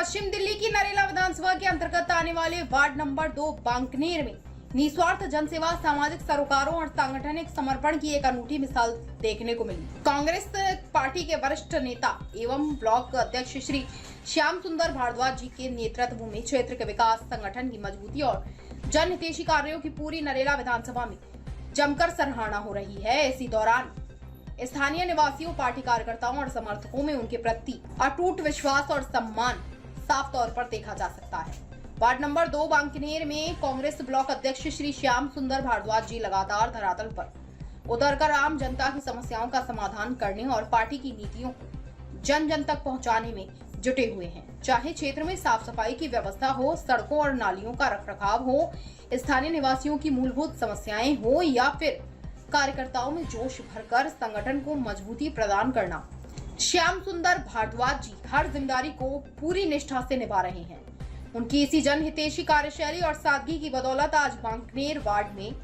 पश्चिम दिल्ली की नरेला विधानसभा के अंतर्गत आने वाले वार्ड नंबर 2 बांकनेर में निस्वार्थ जनसेवा, सामाजिक सरोकारों और सांगठनिक समर्पण की एक अनूठी मिसाल देखने को मिली। कांग्रेस पार्टी के वरिष्ठ नेता एवं ब्लॉक अध्यक्ष श्री श्याम सुंदर भारद्वाज जी के नेतृत्व में क्षेत्र के विकास, संगठन की मजबूती और जनहितैषी कार्यों की पूरी नरेला विधानसभा में जमकर सराहना हो रही है। इसी दौरान स्थानीय निवासियों, पार्टी कार्यकर्ताओं और समर्थकों में उनके प्रति अटूट विश्वास और सम्मान साफ तौर पर देखा जा सकता है। वार्ड नंबर 2 बांकनेर में कांग्रेस ब्लॉक अध्यक्ष श्री श्याम सुंदर भारद्वाज जी लगातार धरातल पर उतरकर आम जनता की समस्याओं का समाधान करने और पार्टी की नीतियों को जन जन तक पहुंचाने में जुटे हुए हैं। चाहे क्षेत्र में साफ सफाई की व्यवस्था हो, सड़कों और नालियों का रखरखाव हो, स्थानीय निवासियों की मूलभूत समस्याएं हो या फिर कार्यकर्ताओं में जोश भरकर संगठन को मजबूती प्रदान करना, श्याम सुंदर भारद्वाज जी हर जिम्मेदारी को पूरी निष्ठा से निभा रहे हैं। उनकी इसी जनहितैषी कार्यशैली और सादगी की बदौलत आज बांकनेर वार्ड में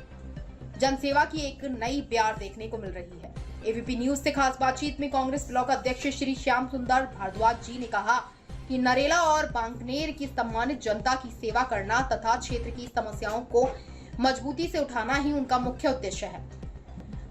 जनसेवा की एक नई प्यार देखने को मिल रही है। एबीपी न्यूज से खास बातचीत में कांग्रेस ब्लॉक अध्यक्ष श्री श्याम सुंदर भारद्वाज जी ने कहा कि नरेला और बांकनेर की सम्मानित जनता की सेवा करना तथा क्षेत्र की समस्याओं को मजबूती से उठाना ही उनका मुख्य उद्देश्य है।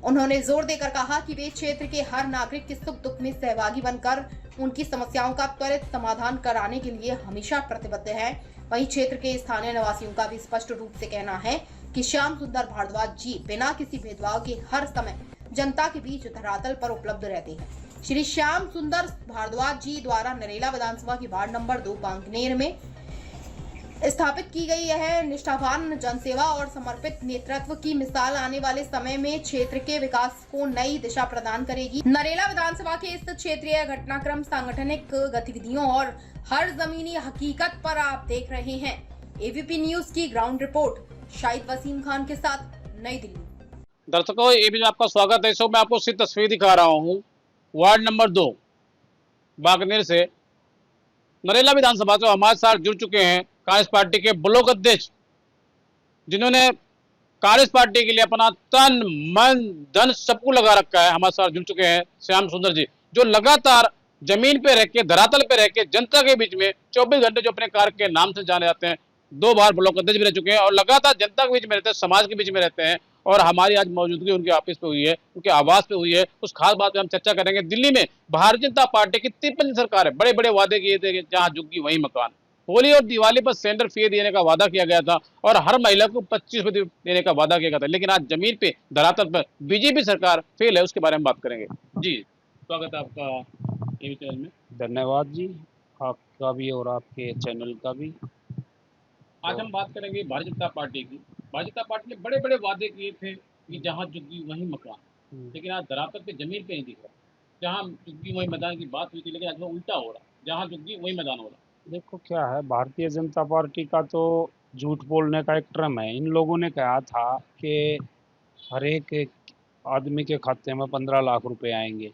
उन्होंने जोर देकर कहा कि वे क्षेत्र के हर नागरिक के सुख दुख में सहभागी बनकर उनकी समस्याओं का त्वरित समाधान कराने के लिए हमेशा प्रतिबद्ध हैं। वहीं क्षेत्र के स्थानीय निवासियों का भी स्पष्ट रूप से कहना है कि श्याम सुंदर भारद्वाज जी बिना किसी भेदभाव के हर समय जनता के बीच धरातल पर उपलब्ध रहते हैं। श्री श्याम सुंदर भारद्वाज जी द्वारा नरेला विधानसभा की वार्ड नंबर 2 बांकनेर में स्थापित की गई यह निष्ठावान जनसेवा और समर्पित नेतृत्व की मिसाल आने वाले समय में क्षेत्र के विकास को नई दिशा प्रदान करेगी। नरेला विधानसभा के इस क्षेत्रीय घटनाक्रम, सांगठनिक गतिविधियों और हर जमीनी हकीकत पर आप देख रहे हैं एबीपी न्यूज की ग्राउंड रिपोर्ट शाहिद वसीम खान के साथ, नई दिल्ली। दर्शकों, एबीपी में आपका स्वागत है। इसमें मैं आपको सिर्फ तस्वीर दिखा रहा हूँ वार्ड नंबर 2 बांकनेर से नरेला विधानसभा से हमारे साथ जुड़ चुके हैं कांग्रेस पार्टी के ब्लॉक अध्यक्ष, जिन्होंने कांग्रेस पार्टी के लिए अपना तन मन धन सबको लगा रखा है। हमारे साथ जुड़ चुके हैं श्याम सुंदर जी, जो लगातार जमीन पे रह के, धरातल पे रह के जनता के बीच में 24 घंटे जो अपने कार्य के नाम से जाने जाते हैं, 2 बार ब्लॉक अध्यक्ष भी रह चुके हैं और लगातार जनता के बीच में रहते हैं, समाज के बीच में रहते हैं। और हमारी आज मौजूदगी उनके ऑफिस पे हुई है, उनके आवास पे हुई है। उस खास बात पे हम चर्चा करेंगे। दिल्ली में भारतीय जनता पार्टी की 53 सरकार है, बड़े बड़े वादे किए थे, जहाँ झुग्गी वहीं मकान। होली और दिवाली पर सिलेंडर फ्री देने का वादा किया गया था और हर महिला को 25% देने का वादा किया गया था, लेकिन आज जमीन पे, धरातल पर बीजेपी सरकार फेल है। उसके बारे में बात करेंगे। जी, स्वागत है आपका एबीपी चैनल में। धन्यवाद जी, आपका भी और आपके चैनल का भी। आज हम बात करेंगे भारतीय जनता पार्टी की। भारतीय जनता पार्टी ने बड़े बड़े वादे किए थे कि जहाँ झुग्गी वहीं मकान, लेकिन आज धरातल पे जमीन पे नहीं दिख रहा। जहाँ झुग्गी वहीं मैदान की बात हुई थी, लेकिन आज वो उल्टा हो रहा, जहाँ झुग्गी वहीं मैदान हो रहा। देखो क्या है, भारतीय जनता पार्टी का तो झूठ बोलने का एक क्रम है। इन लोगों ने कहा था कि हर एक आदमी के खाते में 15 लाख रुपए आएंगे,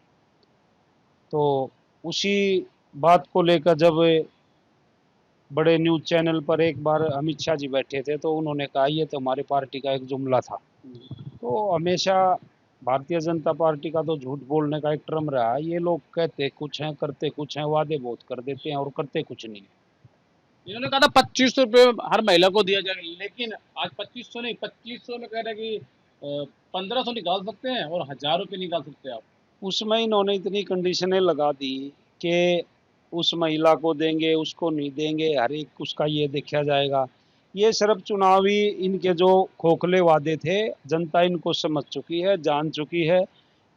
तो उसी बात को लेकर जब बड़े न्यूज़ चैनल पर एक बार अमित शाह जी बैठे थे, तो उन्होंने कहा ये तो हमारी पार्टी का एक जुमला था। तो हमेशा भारतीय जनता पार्टी का तो झूठ बोलने का एक क्रम रहा है। ये लोग कहते कुछ हैं, करते कुछ हैं, वादे बहुत कर देते हैं और करते कुछ नहीं। इन्होंने कहा था 2500 रुपये हर महिला को दिया जाएगा, लेकिन आज 2500 नहीं, 2500 में कह रहे हैं कि 1500 निकाल सकते हैं और 1000 रुपये निकाल सकते हैं आप। उसमें इन्होंने इतनी कंडीशनें लगा दी कि उस महिला को देंगे, उसको नहीं देंगे, हर एक उसका ये देखा जाएगा। ये सिर्फ चुनावी इनके जो खोखले वादे थे, जनता इनको समझ चुकी है, जान चुकी है।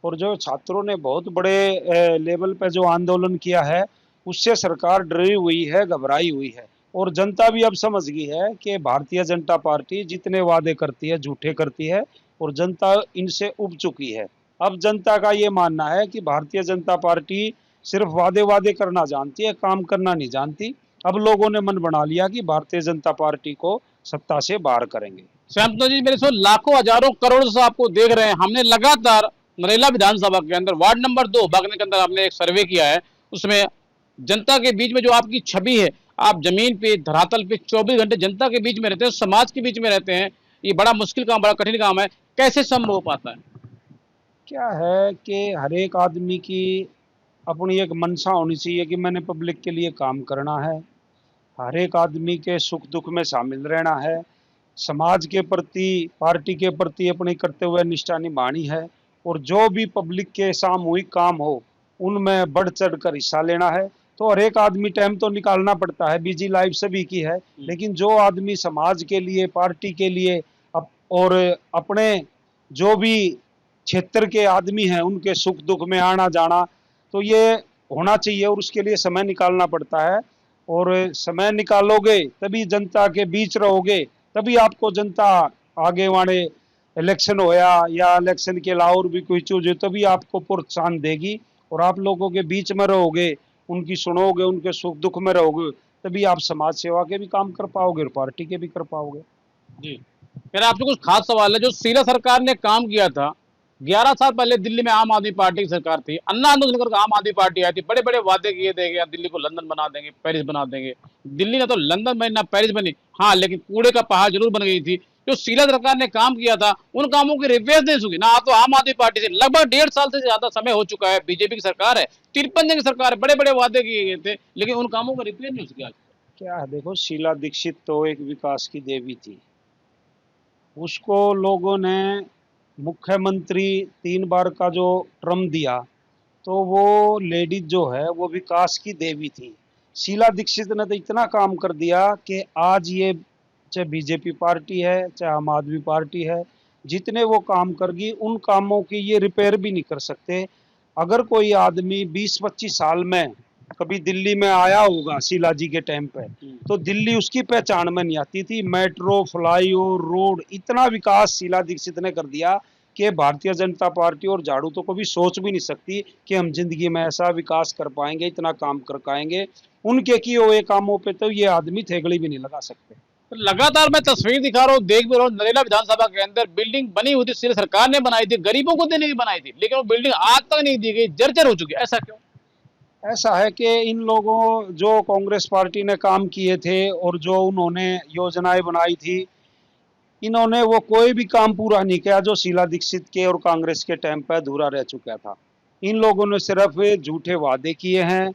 और जो छात्रों ने बहुत बड़े लेवल पे जो आंदोलन किया है, उससे सरकार डरी हुई है, घबराई हुई है। और जनता भी अब समझ गई है कि भारतीय जनता पार्टी जितने वादे करती है झूठे करती है और जनता इनसे उब चुकी है। अब जनता का ये मानना है कि भारतीय जनता पार्टी सिर्फ वादे वादे करना जानती है, काम करना नहीं जानती। अब लोगों ने मन बना लिया कि भारतीय जनता पार्टी को सत्ता से बाहर करेंगे। श्याम सुंदर जी, मेरे से लाखों हजारों करोड़ों से आपको देख रहे हैं। हमने लगातार नरेला विधानसभा के अंदर वार्ड नंबर 2 बागने के अंदर आपने एक सर्वे किया है, उसमें जनता के बीच में जो आपकी छवि है, आप जमीन पे, धरातल पे 24 घंटे जनता के बीच में रहते हैं, समाज के बीच में रहते हैं। ये बड़ा मुश्किल काम, बड़ा कठिन काम है। कैसे संभव हो पाता है? क्या है कि हर एक आदमी की अपनी एक मंशा होनी चाहिए कि मैंने पब्लिक के लिए काम करना है। हर एक आदमी के सुख दुख में शामिल रहना है, समाज के प्रति, पार्टी के प्रति अपनी कर्तव्य निष्ठा निभानी है, और जो भी पब्लिक के सामूहिक काम हो उनमें बढ़ चढ़ कर हिस्सा लेना है। तो हर एक आदमी टाइम तो निकालना पड़ता है, बिजी लाइफ सभी की है, लेकिन जो आदमी समाज के लिए, पार्टी के लिए और अपने जो भी क्षेत्र के आदमी हैं उनके सुख दुख में आना जाना, तो ये होना चाहिए और उसके लिए समय निकालना पड़ता है। और समय निकालोगे तभी जनता के बीच रहोगे, तभी आपको जनता आगे वाले इलेक्शन होया या इलेक्शन के अलावा और भी कोई चीज हो तभी आपको प्रोत्साहन देगी, और आप लोगों के बीच में रहोगे, उनकी सुनोगे, उनके सुख दुख में रहोगे, तभी आप समाज सेवा के भी काम कर पाओगे और पार्टी के भी कर पाओगे। जी, मेरा आपसे कुछ खास सवाल है। जो शीला सरकार ने काम किया था, 11 साल पहले दिल्ली में आम आदमी पार्टी की सरकार थी, अन्ना आंदोलन करके आम आदमी पार्टी आई थी, बड़े बड़े वादे किए थे कि दिल्ली को लंदन बना देंगे, पेरिस बना देंगे। दिल्ली ना तो लंदन बनी ना पेरिस बनी, हाँ लेकिन कूड़े का पहाड़ जरूर बन गई थी। जो शीला सरकार ने काम किया था उन कामों की रिव्यू नहीं सुनी ना। तो आम आदमी पार्टी से लगभग 1.5 साल से ज्यादा समय हो चुका है, बीजेपी की सरकार है, 53 दिन की सरकार है, बड़े बड़े वादे किए गए थे, लेकिन उन कामों का रिव्यू नहीं हो सकी आज। क्या है, देखो शीला दीक्षित तो एक विकास की देवी थी, उसको लोगों ने मुख्यमंत्री 3 बार का जो टर्म दिया, तो वो लेडीज जो है वो विकास की देवी थी। शीला दीक्षित ने तो इतना काम कर दिया कि आज ये चाहे बीजेपी पार्टी है चाहे आम आदमी पार्टी है, जितने वो काम करगी उन कामों की ये रिपेयर भी नहीं कर सकते। अगर कोई आदमी 20-25 साल में कभी दिल्ली में आया होगा शीला जी के टाइम पे, तो दिल्ली उसकी पहचान में नहीं आती थी। मेट्रो, फ्लाईओवर, रोड, इतना विकास शीला दीक्षित ने कर दिया कि भारतीय जनता पार्टी और झाड़ू तो कभी सोच भी नहीं सकती कि हम जिंदगी में ऐसा विकास कर पाएंगे, इतना काम कर पाएंगे। उनके किए हुए कामों पे तो ये आदमी थेगड़ी भी नहीं लगा सकते। तो लगातार मैं तस्वीर दिखा रहा हूँ, देख भी रहा हूँ, नरेला विधानसभा के अंदर बिल्डिंग बनी हुई थी, सिर्फ सरकार ने बनाई थी, गरीबों को देने की बनाई थी, लेकिन वो बिल्डिंग आज तक नहीं दी गई, जर्जर हो चुकी है। ऐसा क्यों? ऐसा है कि इन लोगों जो कांग्रेस पार्टी ने काम किए थे और जो उन्होंने योजनाएं बनाई थी, इन्होंने वो कोई भी काम पूरा नहीं किया जो शीला दीक्षित के और कांग्रेस के टाइम पर अधूरा रह चुका था। इन लोगों ने सिर्फ झूठे वादे किए हैं,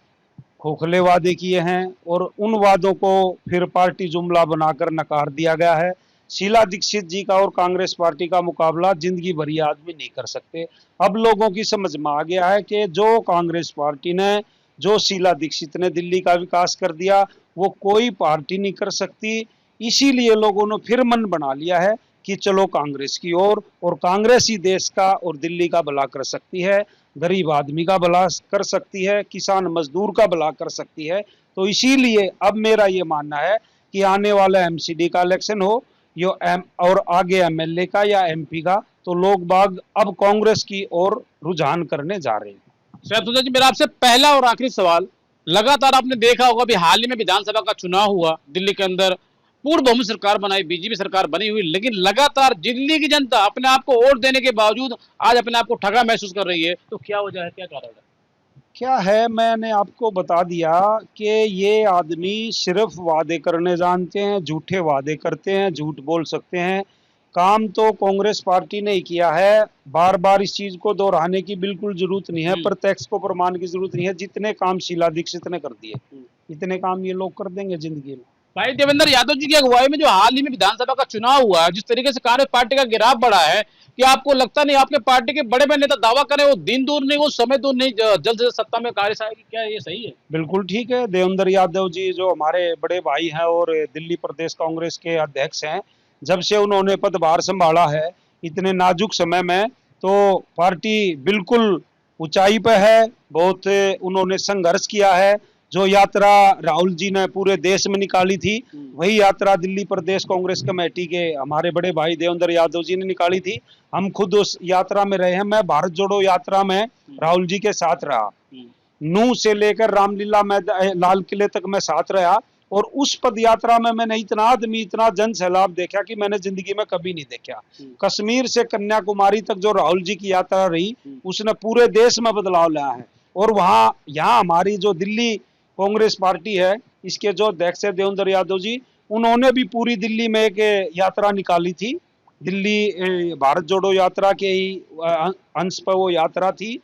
खोखले वादे किए हैं, और उन वादों को फिर पार्टी जुमला बनाकर नकार दिया गया है। शीला दीक्षित जी का और कांग्रेस पार्टी का मुकाबला जिंदगी भर ये आदमी नहीं कर सकते। अब लोगों की समझ में आ गया है कि जो कांग्रेस पार्टी ने, जो शीला दीक्षित ने दिल्ली का विकास कर दिया, वो कोई पार्टी नहीं कर सकती। इसीलिए लोगों ने फिर मन बना लिया है कि चलो कांग्रेस की ओर, और कांग्रेस ही देश का और दिल्ली का भला कर सकती है, गरीब आदमी का भला कर सकती है, किसान मजदूर का भला कर सकती है। तो इसीलिए अब मेरा ये मानना है कि आने वाला एमसीडी का इलेक्शन हो और आगे एमएलए का या एमपी का, तो लोग बाग अब कांग्रेस की ओर रुझान करने जा रहे हैं। शहतुजा जी, मेरा आपसे पहला और आखिरी सवाल, लगातार आपने देखा होगा अभी हाल ही में विधानसभा का चुनाव हुआ दिल्ली के अंदर, पूर्ण बहुमत सरकार बनाई, बीजेपी सरकार बनी हुई, लेकिन लगातार दिल्ली की जनता अपने आप को वोट देने के बावजूद आज अपने आप को ठगा महसूस कर रही है। तो क्या वजह है, क्या कारण है? क्या है, मैंने आपको बता दिया कि ये आदमी सिर्फ वादे करने जानते हैं, झूठे वादे करते हैं, झूठ बोल सकते हैं। काम तो कांग्रेस पार्टी ने ही किया है, बार बार इस चीज को दोहराने की बिल्कुल जरूरत नहीं है, प्रत्यक्ष को प्रमाण की जरूरत नहीं है। जितने काम शीला दीक्षित ने कर दिए, इतने काम ये लोग कर देंगे जिंदगी में। भाई देवेंद्र यादव जी की अगुवाई में जो हाल ही में विधानसभा का चुनाव हुआ है, जिस तरीके से कांग्रेस पार्टी का गिराव बढ़ा है, कि आपको लगता नहीं आपके पार्टी के बड़े बड़े नेता दावा करें वो दिन दूर नहीं, वो समय दूर नहीं, जल्द से सत्ता में कांग्रेस आएगी? क्या ये सही है? बिल्कुल ठीक है। देवेंद्र यादव जी जो हमारे बड़े भाई हैं और दिल्ली प्रदेश कांग्रेस के अध्यक्ष हैं, जब से उन्होंने पदभार संभाला है इतने नाजुक समय में, तो पार्टी बिल्कुल ऊंचाई पे है। बहुत उन्होंने संघर्ष किया है। जो यात्रा राहुल जी ने पूरे देश में निकाली थी, वही यात्रा दिल्ली प्रदेश कांग्रेस कमेटी के हमारे बड़े भाई देवेंद्र यादव जी ने निकाली थी। हम खुद उस यात्रा में रहे हैं। मैं भारत जोड़ो यात्रा में राहुल जी के साथ रहा, नू से लेकर रामलीला में लाल किले तक मैं साथ रहा, और उस पद यात्रा में मैंने इतना आदमी, इतना जन सैलाब देखा कि मैंने जिंदगी में कभी नहीं देखा। कश्मीर से कन्याकुमारी तक जो राहुल जी की यात्रा रही, उसने पूरे देश में बदलाव लाया है। और वहाँ यहाँ हमारी जो दिल्ली कांग्रेस पार्टी है, इसके जो अध्यक्ष है देवेंद्र यादव जी, उन्होंने भी पूरी दिल्ली में एक यात्रा निकाली थी। दिल्ली भारत जोड़ो यात्रा के ही अंश पर वो यात्रा थी,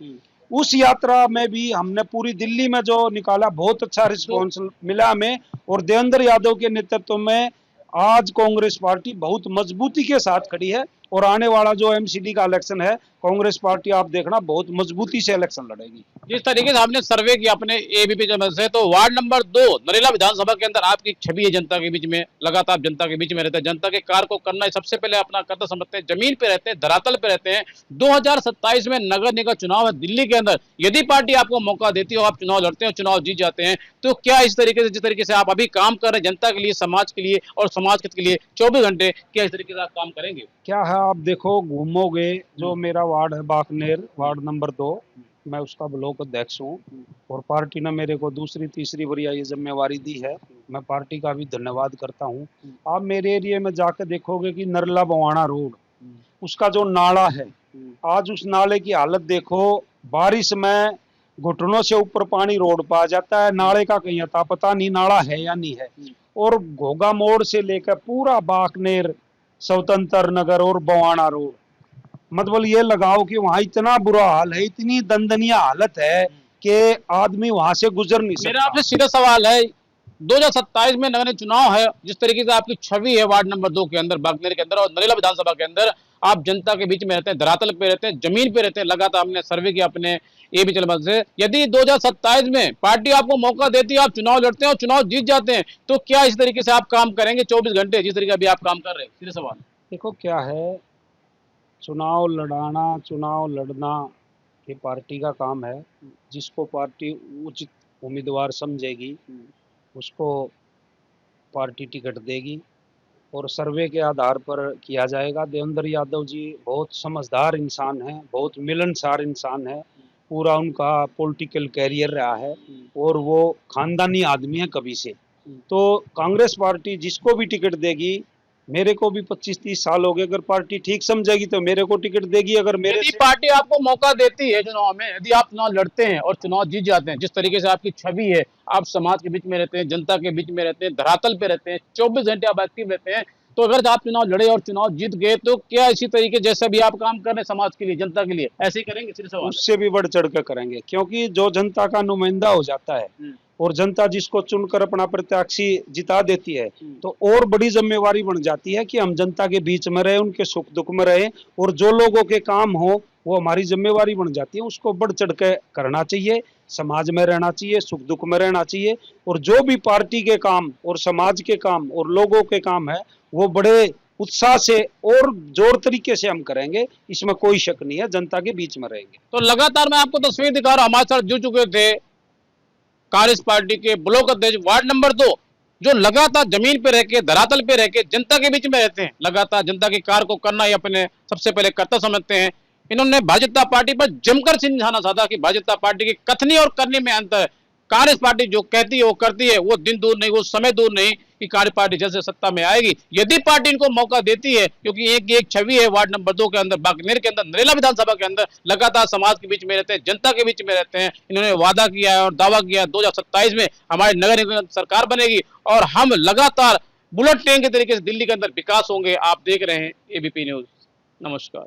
उस यात्रा में भी हमने पूरी दिल्ली में जो निकाला, बहुत अच्छा रिस्पॉन्स मिला हमें। और देवेंद्र यादव के नेतृत्व में आज कांग्रेस पार्टी बहुत मजबूती के साथ खड़ी है। और आने वाला जो एमसीडी का इलेक्शन है, कांग्रेस पार्टी आप देखना बहुत मजबूती से इलेक्शन लड़ेगी। जिस तरीके से आपने सर्वे किया अपने एबीपी चैनल से, तो वार्ड नंबर 2 नरेला विधानसभा के अंदर आपकी छवि है जनता के बीच में, लगातार जनता के बीच में रहते हैं, जनता के कार्य को करना सबसे पहले अपना कर्तव्य समझते हैं, जमीन पे रहते हैं, धरातल पे रहते हैं। 2027 में नगर निगम चुनाव है दिल्ली के अंदर, यदि पार्टी आपको मौका देती है, आप चुनाव लड़ते हैं, चुनाव जीत जाते हैं, तो क्या इस तरीके से, जिस तरीके से आप अभी काम कर रहे हैं जनता के लिए, समाज के लिए और समाज के लिए 24 घंटे, क्या इस तरीके से आप काम करेंगे? क्या है, आप देखो घूमोगे, जो मेरा वार्ड है बाकनेर, वार्ड नंबर 2, मैं उसका ब्लॉक अध्यक्ष हूँ। और पार्टी ने मेरे को दूसरी तीसरी बार ये जिम्मेवारी दी है, मैं पार्टी का भी धन्यवाद करता हूँ। आप मेरे एरिया में जाकर देखोगे कि नरला बवाना रोड, उसका जो नाला है, आज उस नाले की हालत देखो, बारिश में घुटनों से ऊपर पानी रोड पर आ जाता है, नाले का कहीं अता पता नहीं, नाला है या नहीं है। और घोगा मोड़ से लेकर पूरा बाकनेर, स्वतंत्र नगर और बवाना रोड, मतलब ये लगाओ कि वहां इतना बुरा हाल है, इतनी दंदनीय हालत है कि आदमी वहां से गुजर नहीं सकता। मेरा आपसे सीधा सवाल है, 2027 में नगर चुनाव है, जिस तरीके से आपकी छवि है वार्ड नंबर 2 के अंदर, बागनेर के अंदर और नरेला विधानसभा के अंदर, आप जनता के बीच में रहते हैं, धरातल पे रहते हैं, जमीन पे रहते हैं, लगातार हमने सर्वे किया अपने एबी चैनल से। यदि 2027 में पार्टी आपको मौका देती है, आप चुनाव लड़ते हैं और चुनाव जीत जाते हैं, तो क्या इस तरीके से आप काम करेंगे 24 घंटे, जिस तरीके अभी आप काम कर रहे हैं? सीधा सवाल। देखो क्या है, चुनाव लड़ाना, चुनाव लड़ना ये पार्टी का काम है। जिसको पार्टी उचित उम्मीदवार समझेगी उसको पार्टी टिकट देगी और सर्वे के आधार पर किया जाएगा। देवेंद्र यादव जी बहुत समझदार इंसान हैं, बहुत मिलनसार इंसान है, पूरा उनका पॉलिटिकल कैरियर रहा है और वो खानदानी आदमी है कभी से। तो कांग्रेस पार्टी जिसको भी टिकट देगी, मेरे को भी 25-30 साल हो गए, अगर पार्टी ठीक समझेगी तो मेरे को टिकट देगी। अगर मेरे यदि पार्टी आपको मौका देती है चुनाव में, यदि आप चुनाव लड़ते हैं और चुनाव जीत जाते हैं, जिस तरीके से आपकी छवि है, आप समाज के बीच में रहते हैं, जनता के बीच में रहते हैं, धरातल पे रहते हैं, 24 घंटे आप एक्टिव रहते हैं, तो अगर आप चुनाव लड़े और चुनाव जीत गए, तो क्या इसी तरीके जैसे भी आप काम कर रहे हैं समाज के लिए, जनता के लिए, ऐसे ही करेंगे? सिर्फ सवाल। उससे भी बढ़ चढ़ कर करेंगे, क्योंकि जो जनता का नुमाइंदा हो जाता है और जनता जिसको चुनकर अपना प्रत्याशी जिता देती है, तो और बड़ी जिम्मेवारी बन जाती है कि हम जनता के बीच में रहे, उनके सुख दुख में रहे, और जो लोगों के काम हो वो हमारी जिम्मेवारी बन जाती है। उसको बढ़ चढ़ के करना चाहिए, समाज में रहना चाहिए, सुख दुख में रहना चाहिए। और जो भी पार्टी के काम और समाज के काम और लोगों के काम है, वो बड़े उत्साह से और जोर तरीके से हम करेंगे, इसमें कोई शक नहीं है, जनता के बीच में रहेंगे। तो लगातार मैं आपको तस्वीर दिखा रहा हूं, हमारे साथ जुड़ चुके थे कांग्रेस पार्टी के ब्लॉक अध्यक्ष वार्ड नंबर 2, जो लगातार जमीन पे रह के, धरातल पे रह के जनता के बीच में रहते हैं, लगातार जनता के कार्य को करना ही अपने सबसे पहले कर्तव्य समझते हैं। इन्होंने भाजपा जनता पार्टी पर जमकर निशाना साधा कि भाजपा जनता पार्टी की कथनी और करनी में अंतर है। कांग्रेस पार्टी जो कहती है वो करती है, वो दिन दूर नहीं, वो समय दूर नहीं कि कांग्रेस पार्टी जैसे सत्ता में आएगी, यदि पार्टी इनको मौका देती है, क्योंकि एक छवि है वार्ड नंबर 2 के अंदर, बागनेर के अंदर, नरेला विधानसभा के अंदर, लगातार समाज के बीच में रहते हैं, जनता के बीच में रहते हैं। इन्होंने वादा किया है और दावा किया है 2027 में हमारी नगर निगम सरकार बनेगी और हम लगातार बुलेट ट्रेन के तरीके से दिल्ली के अंदर विकास होंगे। आप देख रहे हैं एबीपी न्यूज। नमस्कार।